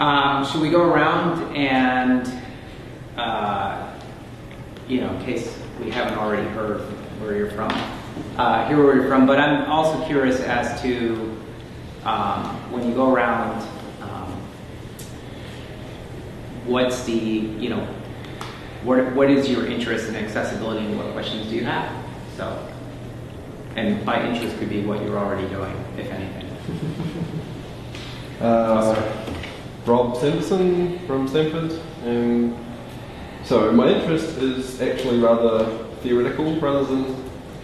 Should we go around and, in case we haven't already heard where you're from, hear where you're from, but I'm also curious as to when you go around, what's the, what is your interest in accessibility and what questions do you have? So, and by interest could be what you're already doing, if anything. Rob Simpson from Stanford. So my interest is actually rather theoretical rather than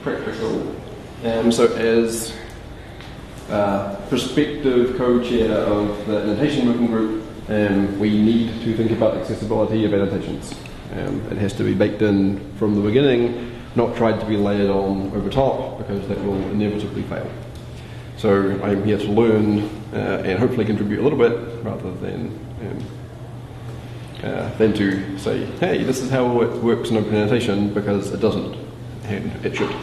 practical. So as prospective co-chair of the annotation working group, we need to think about accessibility of annotations. It has to be baked in from the beginning, not tried to be layered on over top, because that will inevitably fail. So I'm here to learn and hopefully contribute a little bit, rather than to say, hey, this is how it works in open annotation, because it doesn't, and it should.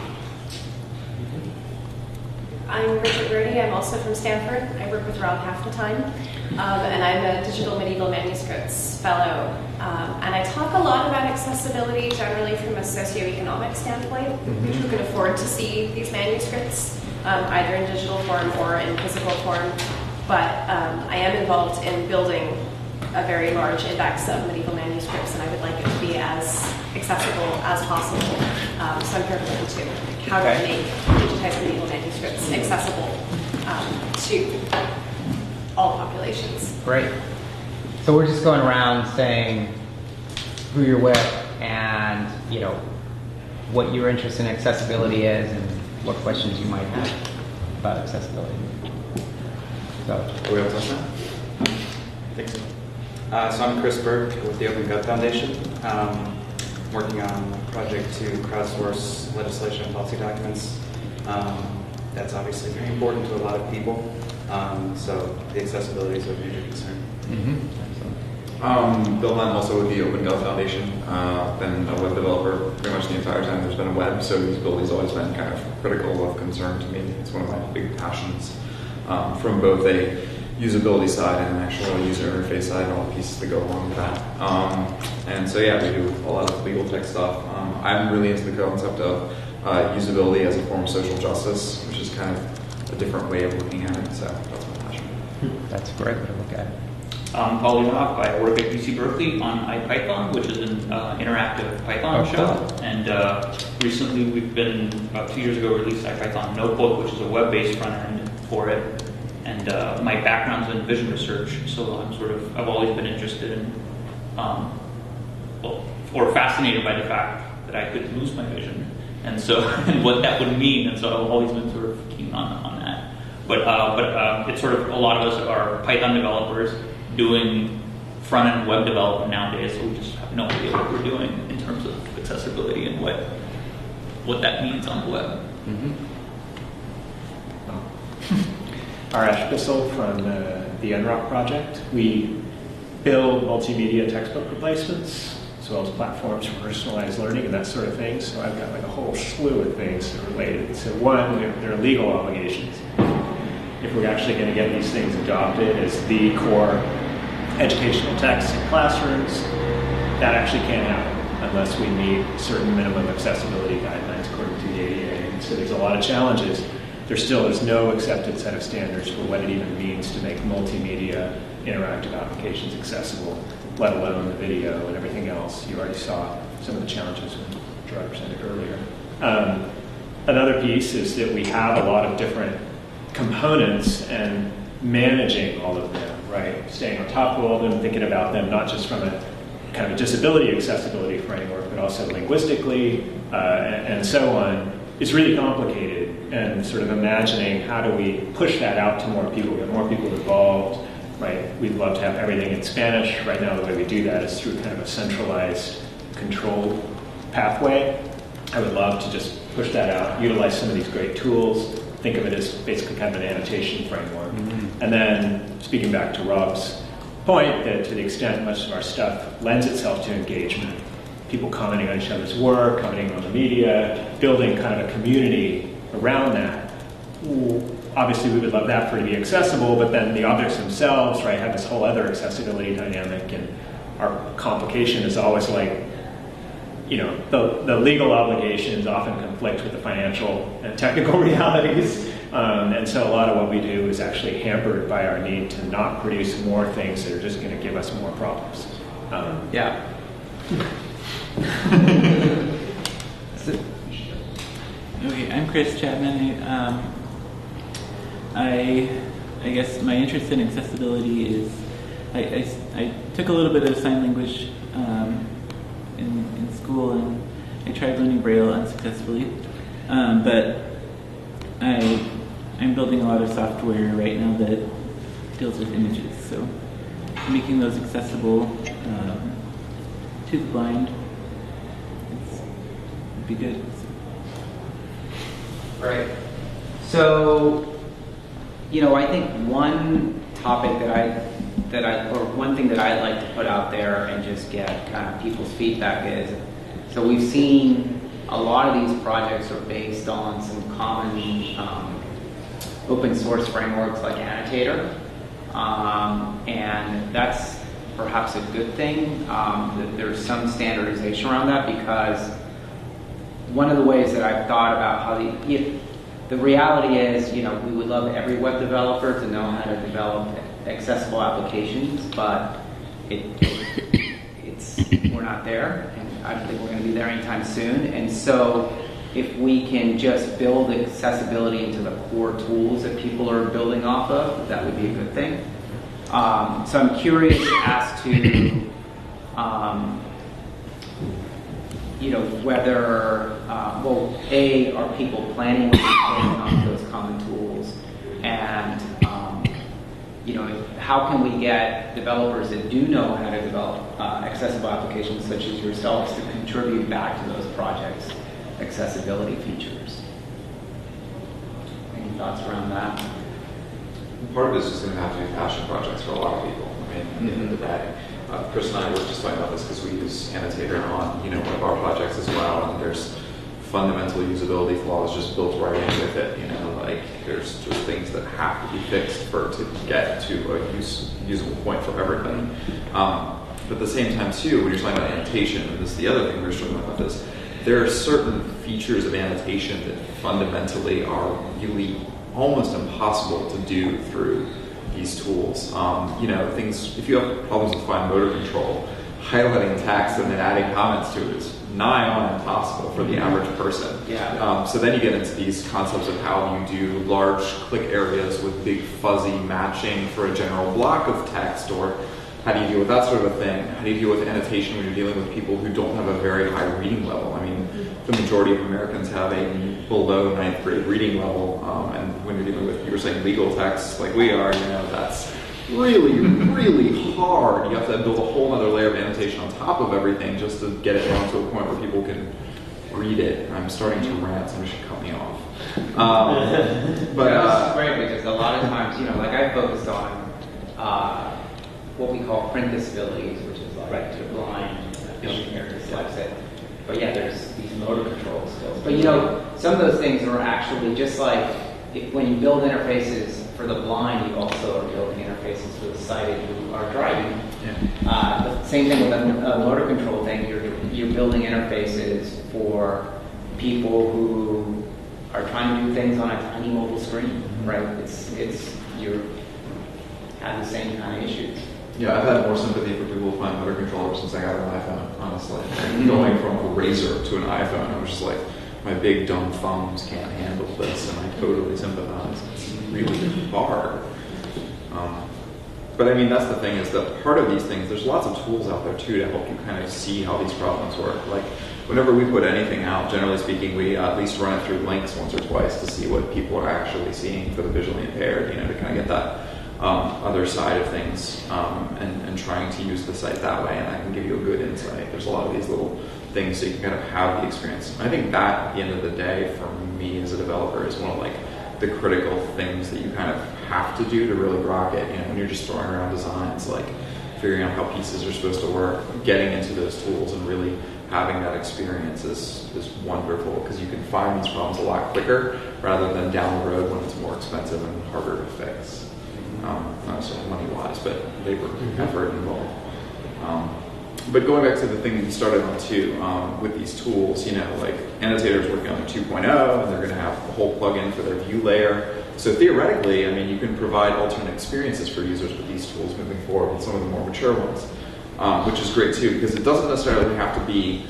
I'm Richard Brody. I'm also from Stanford. I work with Rob half the time, and I'm a digital medieval manuscripts fellow. And I talk a lot about accessibility generally from a socioeconomic standpoint, who can afford to see these manuscripts, either in digital form or in physical form. But I am involved in building a very large index of medieval manuscripts, and I would like it to be as accessible as possible. So I'm here to look into how to make digitized medieval manuscripts accessible to all populations. Great. So we're just going around saying who you're with and, what your interest in accessibility is and what questions you might have about accessibility. So, are we able to touch that? I think so. So I'm Chris Burke with the Open Gov Foundation, working on a project to crowdsource legislation and policy documents. That's obviously very important to a lot of people, so the accessibility is a major concern. Bill Hunt, also with the Open Gov Foundation, been a web developer pretty much the entire time there's been a web, so usability's always been kind of critical of concern to me. It's one of my big passions, from both a usability side and an actual user interface side and all the pieces that go along with that. And so yeah, we do a lot of legal tech stuff. I'm really into the concept of usability as a form of social justice, which is kind of a different way of looking at it, so that's my passion. That's a great way to look at it. I'm Paul Leonoff. I work at UC Berkeley on IPython, which is an interactive Python show. And recently we've been, about 2 years ago, released IPython Notebook, which is a web-based front end for it. And my background's in vision research, so I've always been interested in, or fascinated by the fact that I could lose my vision, and so and what that would mean. And so I've always been sort of keen on that. But it's sort of, a lot of us are Python developers doing front-end web development nowadays, so we just have no idea what we're doing in terms of accessibility and what that means on the web. Arash Bissell from the NROC project. We build multimedia textbook replacements, as well as platforms for personalized learning and that sort of thing. So I've got like a whole slew of things that are related. So one, there are legal obligations. If we're actually going to get these things adopted as the core educational texts in classrooms, that actually can't happen unless we meet certain minimum accessibility guidelines according to the ADA. And so there's a lot of challenges. There still is no accepted set of standards for what it even means to make multimedia interactive applications accessible, let alone the video and everything else. You already saw some of the challenges when Gerard presented earlier. Another piece is that we have a lot of different components and managing all of them, right? Staying on top of all of them, thinking about them not just from a kind of a disability accessibility framework, but also linguistically and so on. It's really complicated, and sort of imagining how do we push that out to more people, get more people involved, right? We'd love to have everything in Spanish. Right now the way we do that is through kind of a centralized controlled pathway. I would love to just push that out, utilize some of these great tools, think of it as basically kind of an annotation framework. And then, speaking back to Rob's point, that to the extent much of our stuff lends itself to engagement, people commenting on each other's work, commenting on the media, building kind of a community around that. obviously we would love that for it to be accessible, but then the objects themselves, right, have this whole other accessibility dynamic, and our complication is always like, you know, the legal obligations often conflict with the financial and technical realities. And so a lot of what we do is actually hampered by our need to not produce more things that are just going to give us more problems. Yeah. Okay, I'm Chris Chapman. I guess my interest in accessibility is I took a little bit of sign language in school, and I tried learning Braille unsuccessfully. But I'm building a lot of software right now that deals with images, so making those accessible to the blind would be good. Right. So, you know, I think one topic or one thing that I'd like to put out there and just get kind of people's feedback is, so we've seen a lot of these projects are based on some common open source frameworks like Annotator, and that's perhaps a good thing, that there's some standardization around that, because one of the ways that I've thought about how the reality is, you know, we would love every web developer to know how to develop accessible applications, but we're not there, and I don't think we're going to be there anytime soon. And so if we can just build accessibility into the core tools that people are building off of, that would be a good thing. So I'm curious as to, you know, whether, well, A, are people planning on building off those common tools? And, you know, how can we get developers that do know how to develop accessible applications such as yourselves to contribute back to those projects' accessibility features? Any thoughts around that? Part of this is going to have to be passion projects for a lot of people. I mean, at the end of the day, Chris and I were just talking about this because we use Annotator on, you know, one of our projects as well, and there's fundamental usability flaws just built right in with it. You know, like there's just things that have to be fixed for it to get to a usable point for everything. But at the same time, too, when you're talking about annotation, and this is the other thing we were talking about this, there are certain features of annotation that fundamentally are really almost impossible to do through these tools. You know, things, if you have problems with fine motor control, highlighting text and then adding comments to it is nigh on impossible for the average person. Yeah. So then you get into these concepts of how you do large click areas with big fuzzy matching for a general block of text, or how do you deal with that sort of a thing? How do you deal with annotation when you're dealing with people who don't have a very high reading level? I mean, the majority of Americans have a below 9th grade reading level, and when you're dealing with, you were saying, legal texts like we are, you know, that's really, really hard. You have to build a whole other layer of annotation on top of everything just to get it down to a point where people can read it. I'm starting to rant, somebody should cut me off. But this is great, because a lot of times, you know, like I focused on what we call print disabilities, which is like to blind, vision impaired, dyslexic. But yeah, there's these motor control skills. But you know, some of those things are actually just like, when you build interfaces for the blind, you also are building interfaces for the sighted who are driving. Yeah. The same thing with a motor control thing. You're building interfaces for people who are trying to do things on a tiny mobile screen, right? You have the same kind of issues. Yeah, I've had more sympathy for people who find motor control ever since I got an iPhone, honestly. Going from a Razor to an iPhone, I was just like, my big dumb thumbs can't handle this, and I totally sympathize. It's really hard. But I mean, that's the thing, is that part of these things, there's lots of tools out there too to help you kind of see how these problems work. Like, whenever we put anything out, generally speaking, we at least run it through links once or twice to see what people are actually seeing for the visually impaired, you know, to kind of get that other side of things, and trying to use the site that way, and I can give you a good insight. There's a lot of these little things so you can kind of have the experience. I think that, at the end of the day, for me as a developer, is one of like the critical things that you kind of have to do to really rock it. You know, when you're just throwing around designs, like figuring out how pieces are supposed to work, getting into those tools and really having that experience is wonderful because you can find these problems a lot quicker rather than down the road when it's more expensive and harder to fix. Not necessarily money-wise, but labor, effort involved. But going back to the thing that you started on too, with these tools, like Annotator's working on their 2.0, and they're going to have a whole plugin for their view layer. So theoretically, you can provide alternate experiences for users with these tools moving forward with some of the more mature ones, which is great too, because it doesn't necessarily have to be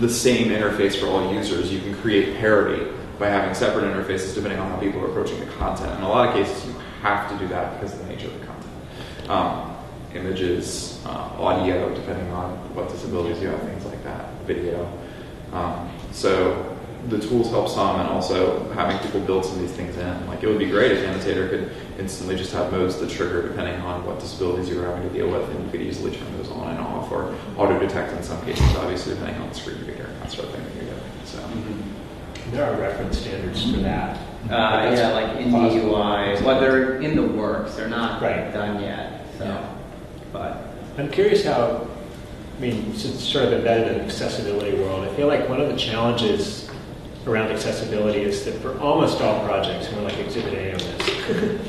the same interface for all users. You can create parity by having separate interfaces depending on how people are approaching the content. In a lot of cases, you have to do that because of the nature of the content. Images, audio, depending on what disabilities you have, things like that, video. So the tools help some, and also having people build some of these things in. Like, it would be great if Annotator could instantly just have modes that trigger depending on what disabilities you were having to deal with, and you could easily turn those on and off, or auto-detect in some cases, obviously, depending on the screen reader and that sort of thing that you're doing. So. There are reference standards for that. Yeah, like in the UI. Well, they're in the works. They're not done yet. So, Yeah. But I'm curious how, since it's sort of embedded in the accessibility world, I feel like one of the challenges around accessibility is that for almost all projects, and we're like Exhibit A on this,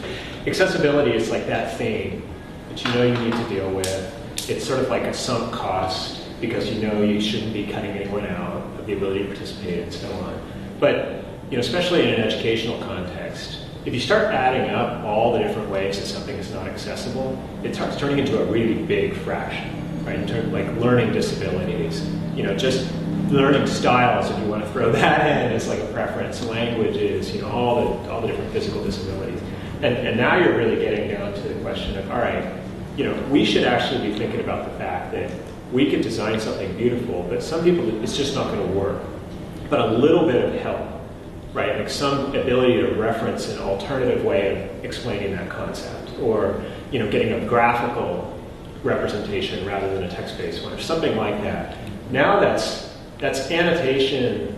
accessibility is like that thing that you need to deal with. It's sort of like a sunk cost because you shouldn't be cutting anyone out of the ability to participate and so on. But especially in an educational context, if you start adding up all the different ways that something is not accessible, it starts turning into a really big fraction, right? In terms of like learning disabilities, just learning styles, if you want to throw that in as like a preference, languages, all the different physical disabilities. And now you're really getting down to the question of, all right, we should actually be thinking about the fact that we could design something beautiful, but some people, it's just not going to work. But a little bit of help, right? Like some ability to reference an alternative way of explaining that concept, or getting a graphical representation rather than a text-based one, or something like that. Now that's annotation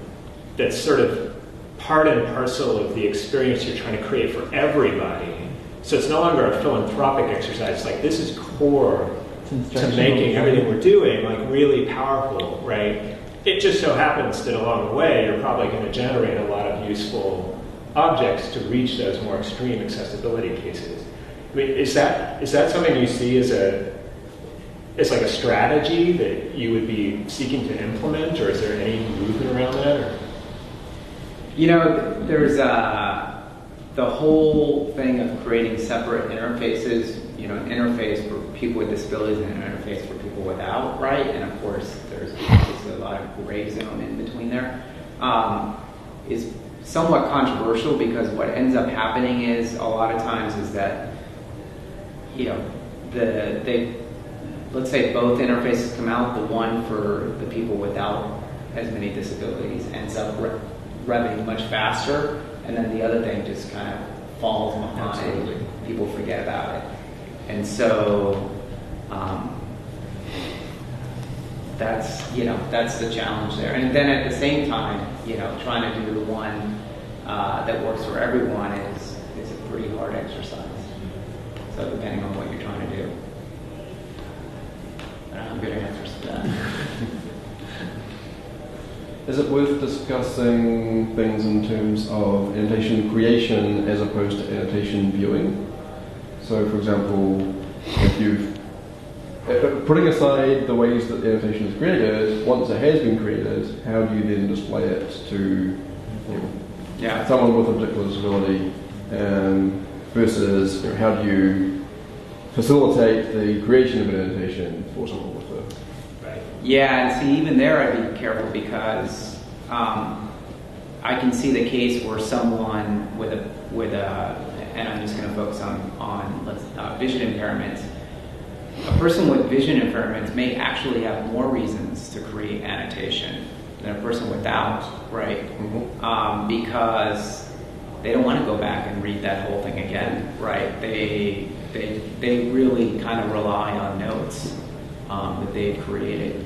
that's sort of part and parcel of the experience you're trying to create for everybody. So it's no longer a philanthropic exercise. Like, this is core to making everything we're doing like really powerful, right? It just so happens that along the way, you're probably going to generate a lot of useful objects to reach those more extreme accessibility cases. Is that something you see as like a strategy that you would be seeking to implement, or is there any movement around that? Or? There's the whole thing of creating separate interfaces. An interface for people with disabilities and an interface for people without, right? And of course, there's a lot of gray zone in between there. Is somewhat controversial because what ends up happening is a lot of times is that let's say both interfaces come out, the one for the people without as many disabilities ends up revving much faster, and then the other thing just kind of falls behind. Absolutely. People forget about it. And so that's the challenge there. And then at the same time, trying to do the one that works for everyone is a pretty hard exercise. So depending on what you're trying to do. I don't have good answers to that. Is it worth discussing things in terms of annotation creation as opposed to annotation viewing? So, for example, if you've putting aside the ways that the annotation is created, once it has been created, how do you then display it to someone with a particular disability, versus how do you facilitate the creation of an annotation for someone with a... Right. Yeah, and see, even there I'd be careful because I can see the case where someone with a and I'm just going to focus on vision impairments. A person with vision impairments may actually have more reasons to create annotation than a person without, right? Mm-hmm. Because they don't want to go back and read that whole thing again, right? They really kind of rely on notes that they've created.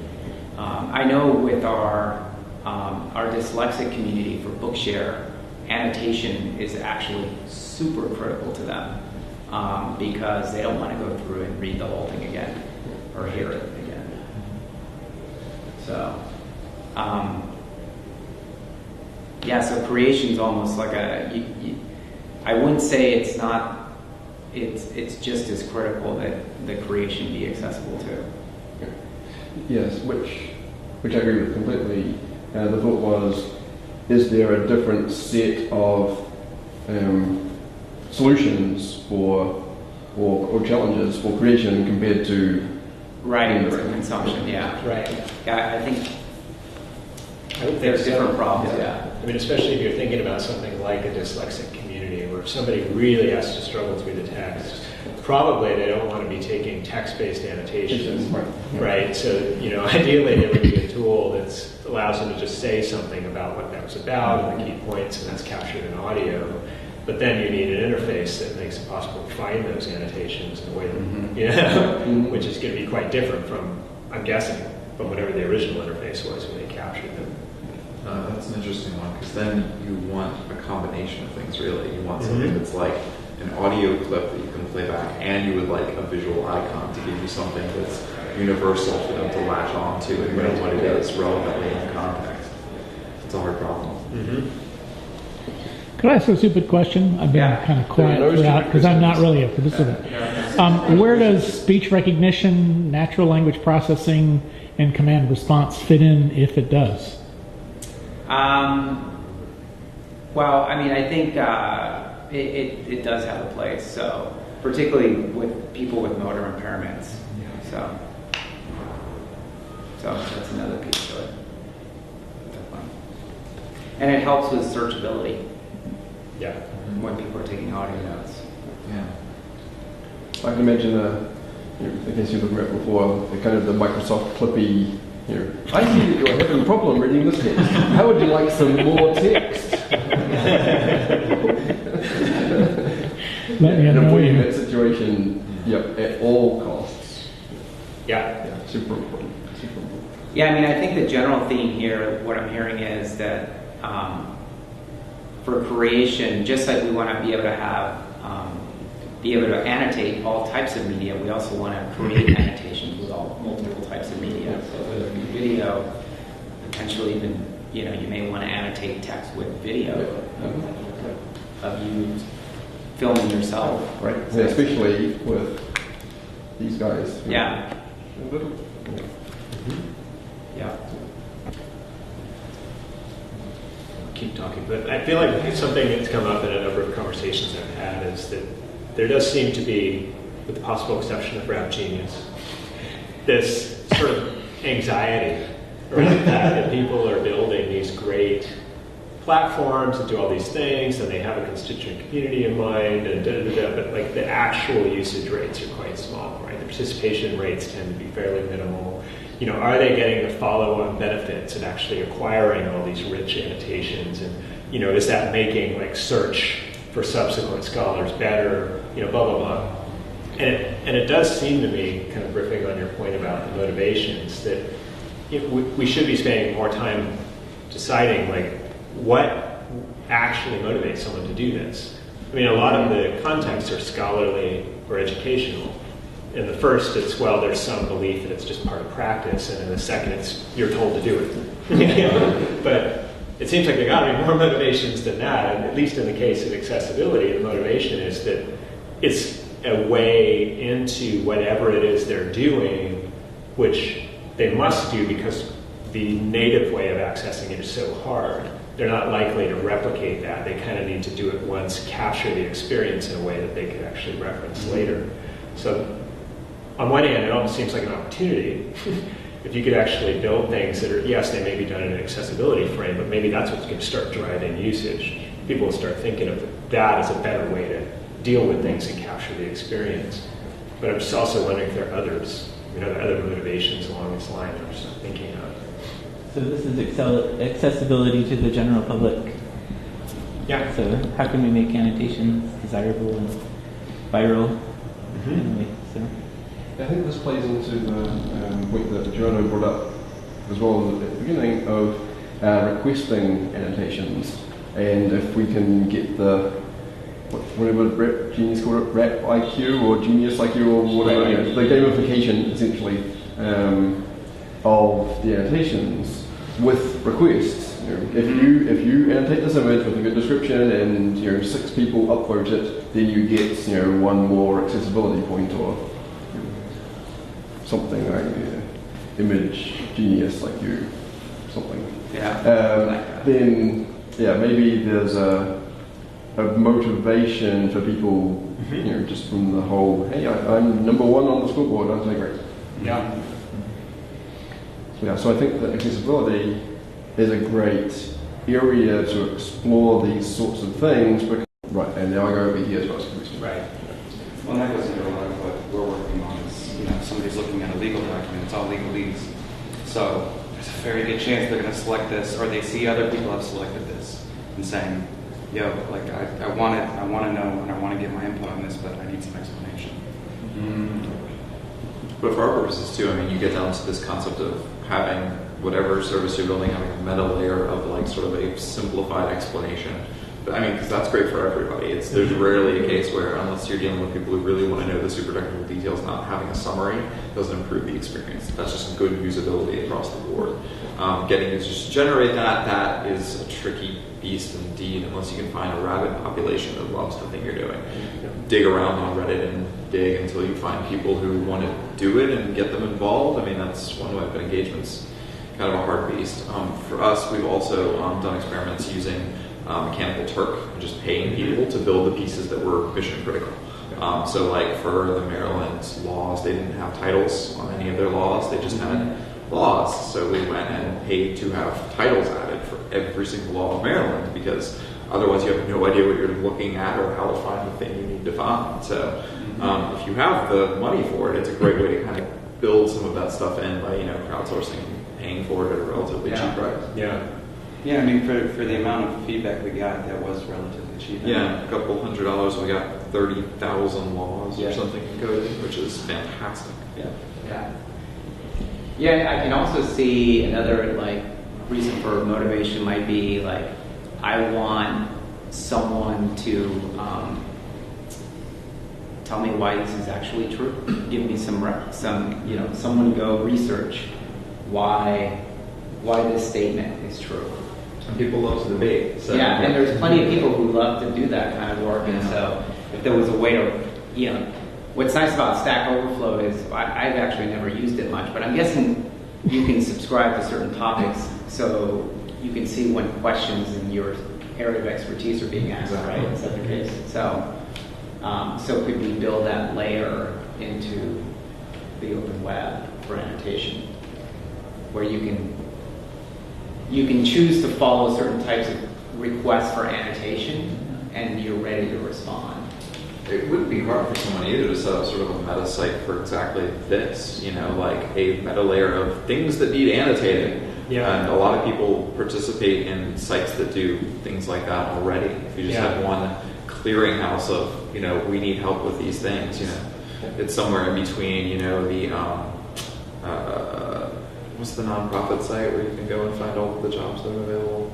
I know with our dyslexic community for Bookshare, annotation is actually super critical to them because they don't want to go through and read the whole thing again or hear it again. So, Yeah, so creation is almost like I wouldn't say it's not, it's just as critical that the creation be accessible too. Yes, which I agree with completely. The thought was, is there a different set of solutions or challenges for creation compared to Writing for consumption, yeah. Right. Yeah, I think I would there's think so. different problems, yeah. I mean, especially if you're thinking about something like a dyslexic community, where if somebody really has to struggle through the text, probably they don't want to be taking text-based annotations, right? So, ideally there would be a tool that allows them to just say something about what that was about and the key points, and that's captured in audio. But then you need an interface that makes it possible to find those annotations in a way that, which is going to be quite different from, I'm guessing, from whatever the original interface was when they captured them. That's an interesting one, because then you want a combination of things, really. You want something that's like an audio clip that you can play back, and you would like a visual icon to give you something that's universal for them to latch on to and know what it is relevantly in context. It's a hard problem. Could I ask a stupid question? I've been kind of quiet There are no throughout stupid because I'm not questions. really a participant. Where does speech recognition, natural language processing, and command response fit in, if it does? Well, I mean, I think it does have a place. So, particularly with people with motor impairments. So that's another piece to it. And it helps with searchability. Yeah. When people are taking audio notes. Yeah. I can imagine, I guess you're looking at before, the kind of the Microsoft Clippy, I see that you're having a problem reading this text. How would you like some more text? Let me And annoy avoiding you. that situation, at all costs. Yeah. Super important. Yeah, I mean, I think the general theme here, what I'm hearing is that for creation, just like we want to be able to have, be able to annotate all types of media, we also want to create annotations with all multiple types of media. So whether it be video, potentially even, you may want to annotate text with video of you filming yourself. Right, yeah, especially with these guys. Yeah. Yeah. Keep talking, but I feel like something that's come up in a number of conversations I've had is that there does seem to be, with the possible exception of Rap Genius, this sort of anxiety around that people are building these great platforms that do all these things, and they have a constituent community in mind, and but like the actual usage rates are quite small, right? The participation rates tend to be fairly minimal. Are they getting the follow-on benefits of actually acquiring all these rich annotations? And, is that making like search for subsequent scholars better? Blah, blah, blah. And it does seem to me, kind of riffing on your point about the motivations, that we should be spending more time deciding like what actually motivates someone to do this. I mean, a lot of the contexts are scholarly or educational. In the first, it's, well, there's some belief that it's just part of practice, and in the second, it's you're told to do it. But it seems like there got to be more motivations than that, and at least in the case of accessibility, the motivation is that it's a way into whatever it is they're doing, which they must do because the native way of accessing it is so hard. They're not likely to replicate that. They kind of need to do it once, capture the experience in a way that they could actually reference later. So on one hand, it almost seems like an opportunity. If you could actually build things that are, yes, they may be done in an accessibility frame, but maybe that's what's going to start driving usage. People will start thinking of that as a better way to deal with things and capture the experience. But I'm just also wondering if there are others, there are other motivations along this line I'm just thinking of. So this is accessibility to the general public. Yeah. So how can we make annotations desirable and viral? Anyway, so. I think this plays into the point that Jono brought up as well at the beginning of requesting annotations, and if we can get the whatever Rap Genius called it, Rap IQ or Genius IQ or whatever, the gamification essentially of the annotations with requests. If you annotate this image with a good description and 6 people upvote it, then you get one more accessibility point or something like image genius like you, something. Then maybe there's a motivation for people, just from the whole, hey, I'm number 1 on the school board, I'm so great. Yeah. Yeah, so I think that accessibility is a great area to explore these sorts of things. Right, and now I go over here as well. Right. Well, that goes into a lot of what we're working on. Is if somebody's looking at a legal document, it's all legalese. So there's a very good chance they're going to select this, or they see other people have selected this, and saying, "Yo, like I want it. I want to know, and I want to get my input on this, but I need some explanation." But for our purposes too, I mean, you get down to this concept of having whatever service you're building, having a meta layer of like sort of a simplified explanation. But I mean, because that's great for everybody. There's rarely a case where, unless you're dealing with people who really want to know the super technical details, not having a summary doesn't improve the experience. That's just good usability across the board. Getting users to generate that is a tricky beast indeed, unless you can find a rabid population that loves the thing you're doing. Dig around on Reddit and dig until you find people who want to do it and get them involved. I mean, that's one way, but engagement's kind of a hard beast. For us, we've also done experiments using Mechanical Turk, and just paying people to build the pieces that were mission critical. So like for the Maryland laws, they didn't have titles on any of their laws, they just had laws. So we went and paid to have titles added for every single law of Maryland, because otherwise you have no idea what you're looking at or how to find the thing you need to find. So if you have the money for it, it's a great way to kind of build some of that stuff in by crowdsourcing, paying for it at a relatively cheap price. Yeah, I mean, for the amount of feedback we got, that was relatively cheap. Yeah, a couple $100, we got 30,000 laws or something encoded, which is fantastic. Yeah, I can also see another reason for motivation might be I want someone to tell me why this is actually true. Give me someone to go research why this statement is true. And people love to debate. So. Yeah, and there's plenty of people who love to do that kind of work. And so if there was a way to, what's nice about Stack Overflow is I've actually never used it much, but I'm guessing you can subscribe to certain topics so you can see when questions in your area of expertise are being asked, right? Is that the case? So could we build that layer into the open web for annotation, where you can choose to follow certain types of requests for annotation, and you're ready to respond. It wouldn't be hard for someone either to set up sort of a meta site for exactly this, like a meta layer of things that need annotating. Yeah. And a lot of people participate in sites that do things like that already. If you just have one clearinghouse of, we need help with these things, it's somewhere in between, what's the nonprofit site where you can go and find all of the jobs that are available?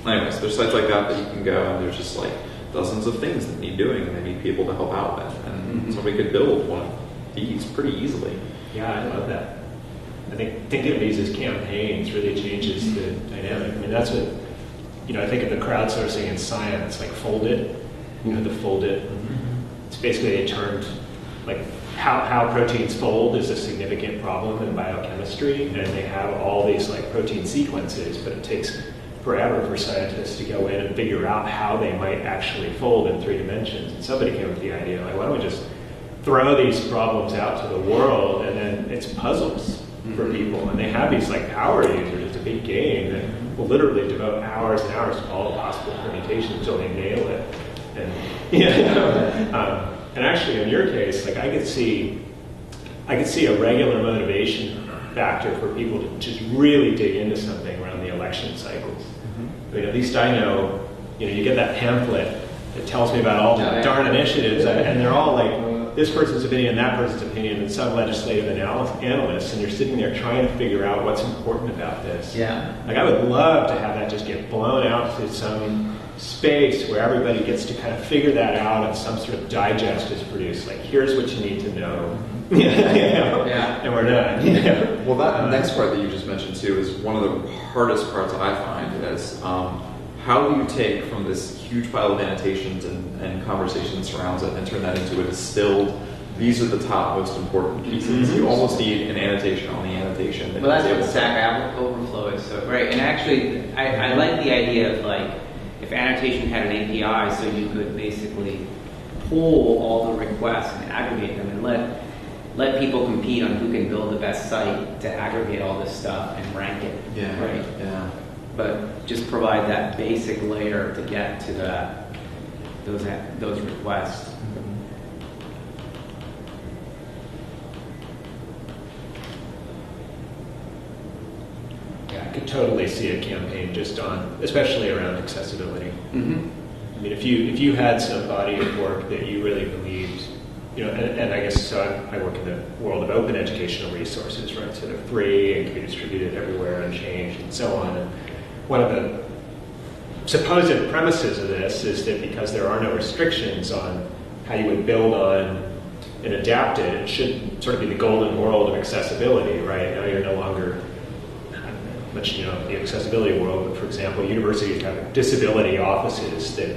Anyways, there's sites like that you can go, and there's just dozens of things that need doing and they need people to help out with. And somebody could build one of these pretty easily. Yeah, I love that. I think thinking of these as campaigns really changes the dynamic. I mean, that's what, I think of the crowdsourcing in science, like Foldit, the Foldit. It's basically they turned, how proteins fold is a significant problem in biochemistry, and they have all these protein sequences, but it takes forever for scientists to go in and figure out how they might actually fold in 3 dimensions. And somebody came up with the idea, why don't we just throw these problems out to the world, and then it's puzzles for people. And they have these power users. It's a big game that will literally devote hours and hours to all possible permutations until they nail it. And and actually, in your case, I could see a regular motivation factor for people to just really dig into something around the election cycles. I mean, at least I know, you get that pamphlet that tells me about all the darn initiatives, and they're all this person's opinion, that person's opinion, and some legislative analysts, and you're sitting there trying to figure out what's important about this. Yeah. I would love to have that just get blown out to some space where everybody gets to kind of figure that out, and some sort of digest is produced. Here's what you need to know. Yeah. And we're not. Yeah. Well, that next part that you just mentioned too is one of the hardest parts I find is how do you take from this huge pile of annotations and conversation that surrounds it and turn that into a distilled, these are the top most important pieces. You almost need an annotation on the annotation. Well, that's what Stack Overflow is so great. And actually, I like the idea of like, if annotation had an API, so you could basically pull all the requests and aggregate them and let people compete on who can build the best site to aggregate all this stuff and rank it. Yeah. Right. Yeah. But just provide that basic layer to get to those requests. Yeah, I could totally see a campaign just on, especially around accessibility. Mm-hmm. I mean, if you had some body of work that you really believed, and I guess so. I work in the world of open educational resources, right? So they're free and can be distributed everywhere, unchanged, and so on. And one of the supposed premises of this is that because there are no restrictions on how you would build on and adapt it, it should sort of be the golden world of accessibility, right? Now you're no longer much, the accessibility world, but for example, universities have disability offices that,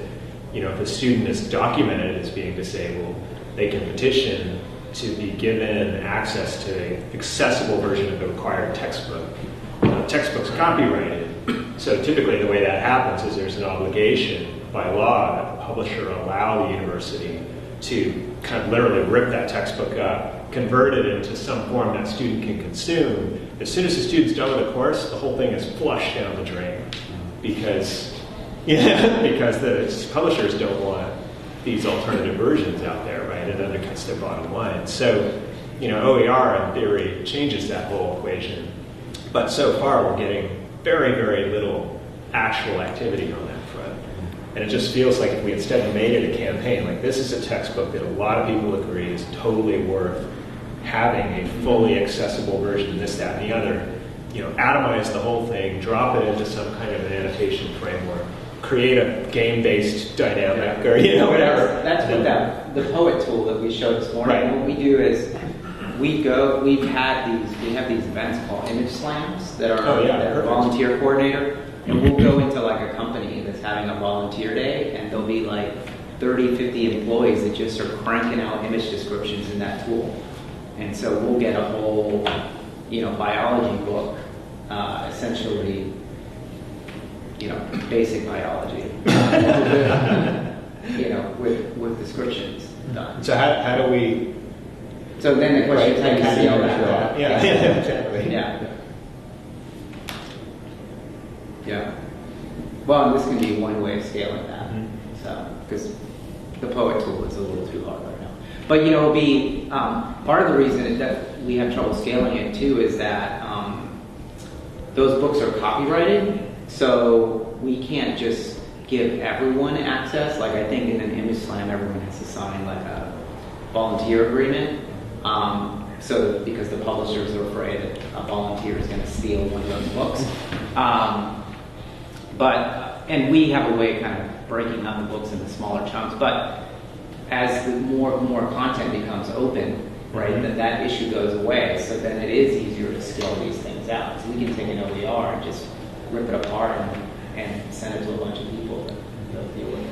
if a student is documented as being disabled, they can petition to be given access to an accessible version of the required textbook. The textbook's copyrighted, so typically the way that happens is there's an obligation by law that the publisher allow the university to kind of literally rip that textbook up, convert it into some form that student can consume. As soon as the student's done with the course, the whole thing is flushed down the drain because the publishers don't want these alternative versions out there, right? It undercuts their bottom line. So, OER in theory changes that whole equation. But so far we're getting very, very little actual activity on that front. And it just feels like if we instead made it a campaign, like this is a textbook that a lot of people agree is totally worth having a fully accessible version, this, that, and the other, atomize the whole thing, drop it into some kind of an annotation framework, create a game-based dynamic, or whatever. That's what the poet tool that we showed this morning. Right. And what we do is we have these events called image slams that are volunteer coordinator, and we'll go into like a company that's having a volunteer day, and there'll be like 30, 50 employees that just are cranking out image descriptions in that tool. And so we'll get a whole, biology book, essentially, basic biology, with descriptions done. So how do we... So then the question is, how do you scale that? Yeah, exactly. Yeah. Well, and this can be one way of scaling that. Mm-hmm. So, because the poet tool is a little too hard right now. But it'll be part of the reason that we have trouble scaling it too is that those books are copyrighted, so we can't just give everyone access. Like I think in an image slam, everyone has to sign like a volunteer agreement. Because the publishers are afraid that a volunteer is going to steal one of those books. And we have a way of kind of breaking up the books into smaller chunks. But as the more content becomes open, right, that issue goes away. So then it is easier to scale these things out. So we can take an OER and just rip it apart and send it to a bunch of people and they'll deal with it.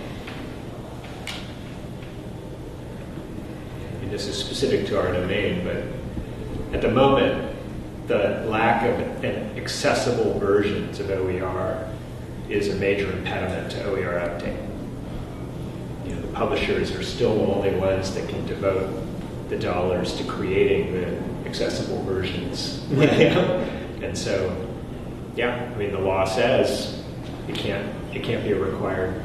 This is specific to our domain, but at the moment, the lack of accessible versions of OER is a major impediment to OER uptake. The publishers are still the only ones that can devote the dollars to creating the accessible versions. And so, the law says it can't be a required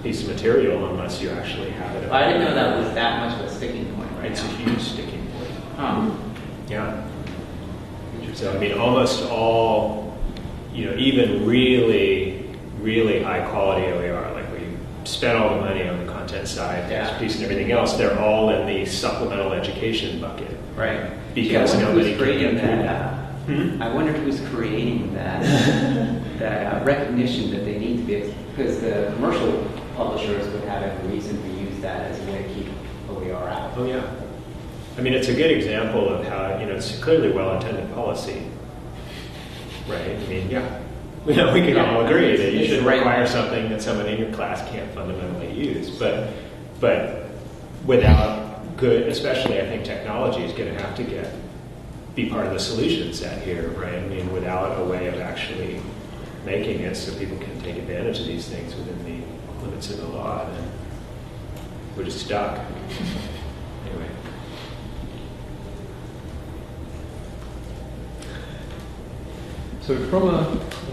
piece of material unless you actually have it. I didn't know that was that much of a sticking point right It's now. a huge sticking point. Yeah. So almost all, even really, really high quality OER, like we spent all the money on the content side, expertise and everything else, they're all in the supplemental education bucket. Right. Because nobody can get that. I wonder who's creating that recognition that they need to be, because the commercial publishers would have every reason to use that as a way to keep OER out. Oh yeah. I mean, it's a good example of how, it's clearly well-intended policy, right? I mean, we can all agree that you should require something that someone in your class can't fundamentally use, but without good, especially I think technology is going to have to be part of the solution set here, right? I mean, without a way of actually making it so people can take advantage of these things within the limits of the law, then we're just stuck. Anyway. So from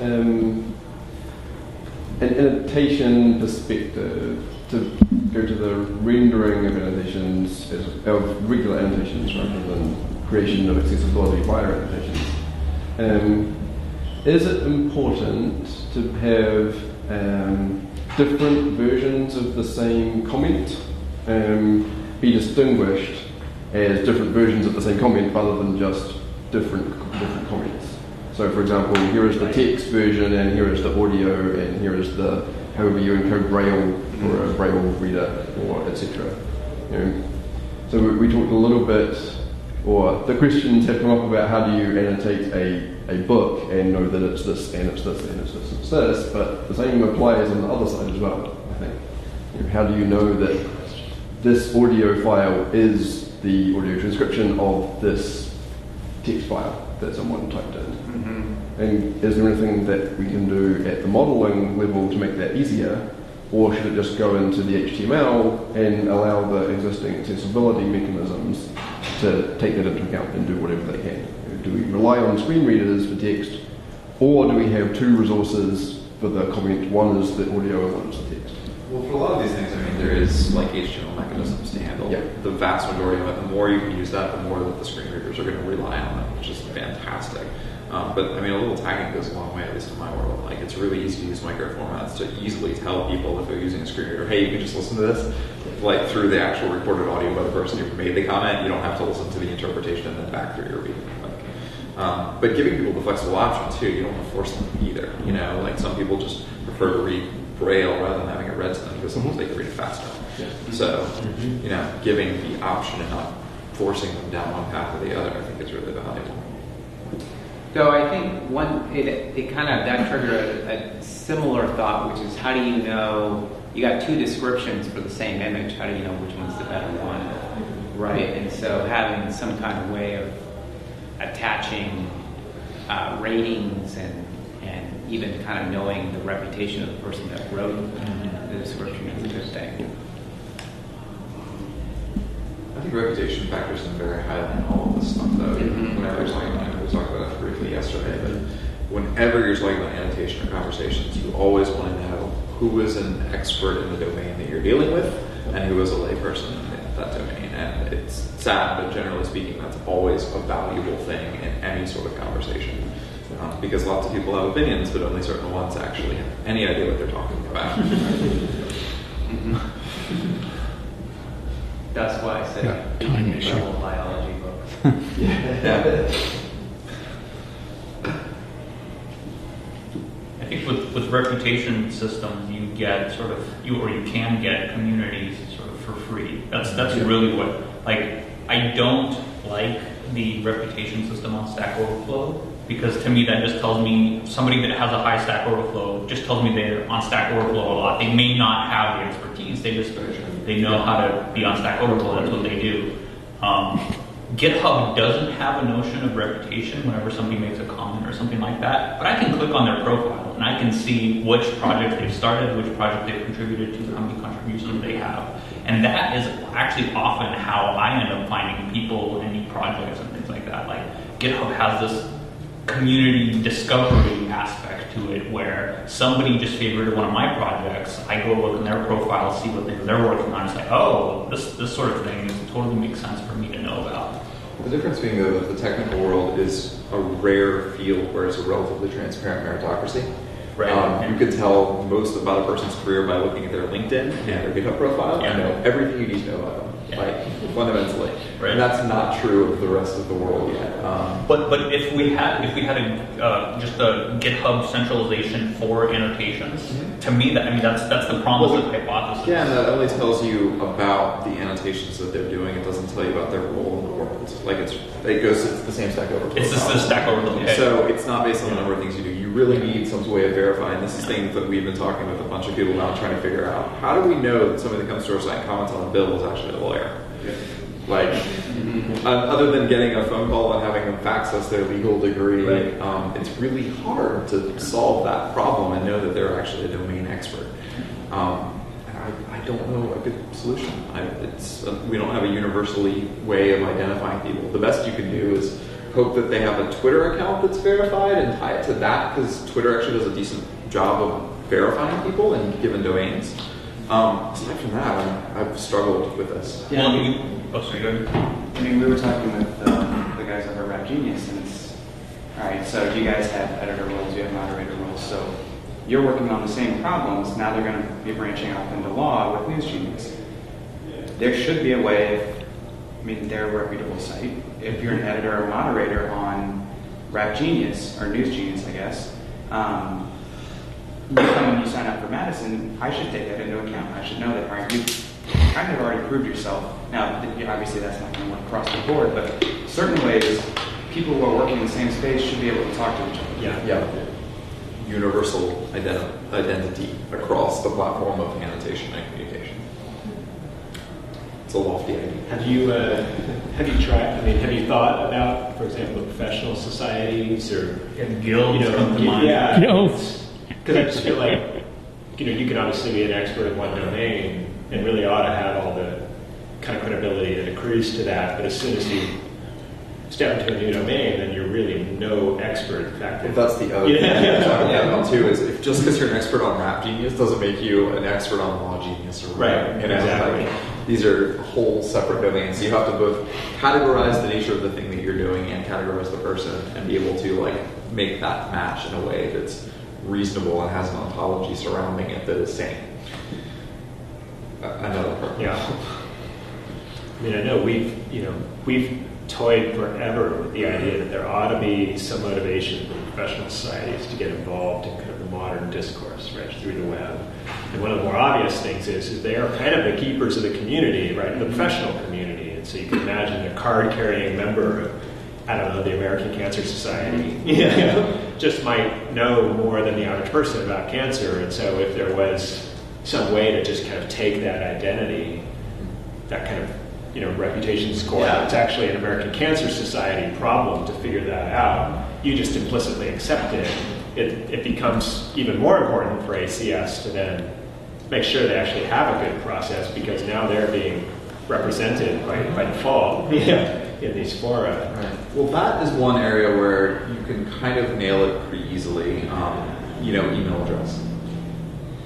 an annotation perspective, to go to the rendering of annotations, of regular annotations rather than creation of accessibility via annotations, is it important to have different versions of the same comment be distinguished as different versions of the same comment rather than just different comments? So, for example, here is the text version, and here is the audio, and here is the however you encode Braille for a Braille reader, or etc. So we talked a little bit, or the questions have come up about how do you annotate a book and know that it's this and it's this and it's this and it's this, but the same applies on the other side as well, I think. How do you know that this audio file is the audio transcription of this text file that someone typed in? And is there anything that we can do at the modeling level to make that easier, or should it just go into the HTML and allow the existing accessibility mechanisms to take that into account and do whatever they can? Do we rely on screen readers for text, or do we have two resources for the comment? One is the audio and one is the text. Well, for a lot of these things, I mean, there is like HTML mechanisms to handle the vast majority of it. The more you can use that, the more that the screen readers are going to rely on it, which is fantastic. But I mean, a little tagging goes a long way, at least in my world. Like, it's really easy to use micro formats to easily tell people if they're using a screen reader, hey, you can just listen to this, like through the actual recorded audio by the person who made the comment. You don't have to listen to the interpretation and then back through your reading. But giving people the flexible option too, you don't want to force them either. Like some people just prefer to read Braille rather than having it read to them because sometimes they can read it faster. So, giving the option and not forcing them down one path or the other, I think is really valuable. So I think it kind of, that triggered a similar thought, which is how do you know, you got two descriptions for the same image, how do you know which one's the better one? Right. And so having some kind of way of attaching ratings and even kind of knowing the reputation of the person that wrote the description is a good thing. I think reputation factors in very highly in all of this stuff, though. Whenever you're talking about, we talked about that briefly yesterday, but whenever you're talking about annotation or conversations, you always want to know who is an expert in the domain that you're dealing with and who is a layperson in that domain. And it's sad, but generally speaking, that's always a valuable thing in any sort of conversation. Because lots of people have opinions, but only certain ones actually have any idea what they're talking about. That's why I said time issue. Biology books. I think with reputation systems, you get sort of you can get communities sort of for free. That's really what, like, I don't like the reputation system on Stack Overflow, because to me that just tells me somebody that has a high Stack Overflow just tells me they're on Stack Overflow a lot. They may not have the expertise. They know how to be on Stack Overflow. That's what they do. GitHub doesn't have a notion of reputation whenever somebody makes a comment or something like that, but I can click on their profile and I can see which project they've started, which project they've contributed to, how many contributions they have. And that is actually often how I end up finding people and new projects and things like that. Like, GitHub has this community discovery aspect to it where somebody just favorited one of my projects. I go look in their profile, see what things they're working on. It's like, oh, this sort of thing totally makes sense for me to know about. The difference being, though, that the technical world is a rare field where it's a relatively transparent meritocracy, Right. You could tell most about a person's career by looking at their LinkedIn and their GitHub profile and know everything you need to know about them, like fundamentally. Right. And that's not true of the rest of the world yet. But if we had just a GitHub centralization for annotations, to me that's the promise of hypothesis. Yeah, and that only tells you about the annotations that they're doing. It doesn't tell you about their role in the world. Like it's the same Stack Overflow. It's just the Stack Overflow. Okay. So it's not based on the number of things you do. You really need some way of verifying. This is things that we've been talking with a bunch of people now, trying to figure out how do we know that somebody that comes to our site and comments on a bill is actually a lawyer. Like, other than getting a phone call and having them fax us their legal degree, it's really hard to solve that problem and know that they're actually a domain expert. I don't know a good solution. We don't have a universally way of identifying people. The best you can do is hope that they have a Twitter account that's verified and tie it to that, because Twitter actually does a decent job of verifying people in given domains. Aside from that, I've struggled with this. Yeah, Sorry, go ahead. I mean, we were talking with the guys over at Rap Genius, and it's, all right, so you guys have editor roles, you have moderator roles, so you're working on the same problems. Now they're going to be branching off into law with News Genius. There should be a way, they're a reputable site. If you're an editor or moderator on Rap Genius, or News Genius, I guess, you come and you sign up for Madison, I should take that into account. I should know that, all right, you've kind of already proved yourself. Now, obviously that's not going to work across the board, but certain ways, people who are working in the same space should be able to talk to each other. Yeah. Universal identity across the platform of annotation and communication. It's a lofty idea. Have you tried? Have you thought about, for example, professional societies or guilds come to mind? Yeah, Guilds. because I just feel like you can obviously be an expert in one domain and really ought to have all the kind of credibility that accrues to that. But as soon as you step into a new domain, then you're really no expert. In fact, If that's the other thing I'm talking about too, is if just because you're an expert on Rap Genius doesn't make you an expert on Law Genius or Right, exactly. These are whole separate domains. So you have to both categorize the nature of the thing that you're doing and categorize the person and be able to make that match in a way that's reasonable and has an ontology surrounding it that is sane. Another part. Yeah. I know we've toyed forever with the idea that there ought to be some motivation for professional societies to get involved in kind of the modern discourse, right, through the web. And one of the more obvious things is they are kind of the keepers of the community, right, the professional community. And so you can imagine a card-carrying member of, I don't know, the American Cancer Society, just might know more than the average person about cancer. And so if there was some way to just kind of take that identity, that kind of reputation score. Yeah. It's actually an American Cancer Society problem to figure that out. You just implicitly accept it. It becomes even more important for ACS to then make sure they actually have a good process, because now they're being represented by default in these fora. Right. Well, that is one area where you can kind of nail it pretty easily. Email address.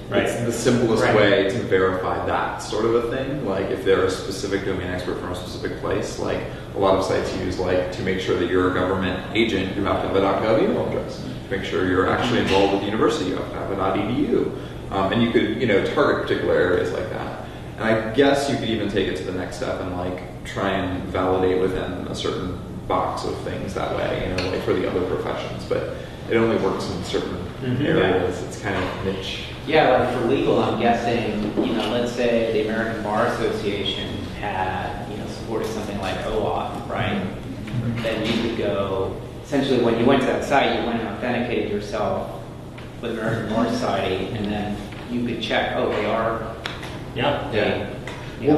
Right. It's the simplest way to verify that sort of a thing. Like if they're a specific domain expert from a specific place, like a lot of sites use, to make sure that you're a government agent, you have to have a .gov email address. To make sure you're actually involved with the university, you have to have an .edu. And you could target particular areas like that. And I guess you could even take it to the next step and try and validate within a certain box of things that way, for the other professions. But it only works in certain areas. It's kind of niche. Yeah, for legal, I'm guessing, let's say the American Bar Association had, supported something like OAuth, right? Then you could go, essentially when you went to that site, you went and authenticated yourself with American Bar Society, and then you could check, they are, Well,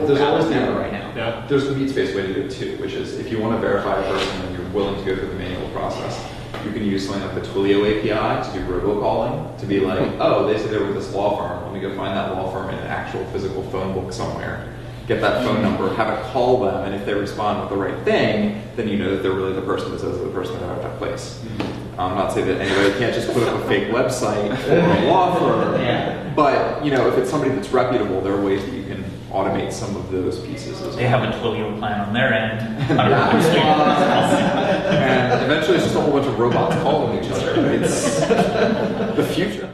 there's always right now. Yeah. There's the meat-based way to do it too, which is if you want to verify a person and you're willing to go through the manual process, you can use something like the Twilio API to do robocalling, to be like, they said they were with this law firm. Let me go find that law firm in an actual physical phone book somewhere. Get that phone number, have it call them, and if they respond with the right thing, then you know that they're really the person that says they're the person that at that place. I'm not saying that anybody can't just put up a fake website for a law firm, but if it's somebody that's reputable, there are ways that you can automate some of those pieces as well. They have a Twilio plan on their end. And eventually it's just a whole bunch of robots calling each other. It's the future.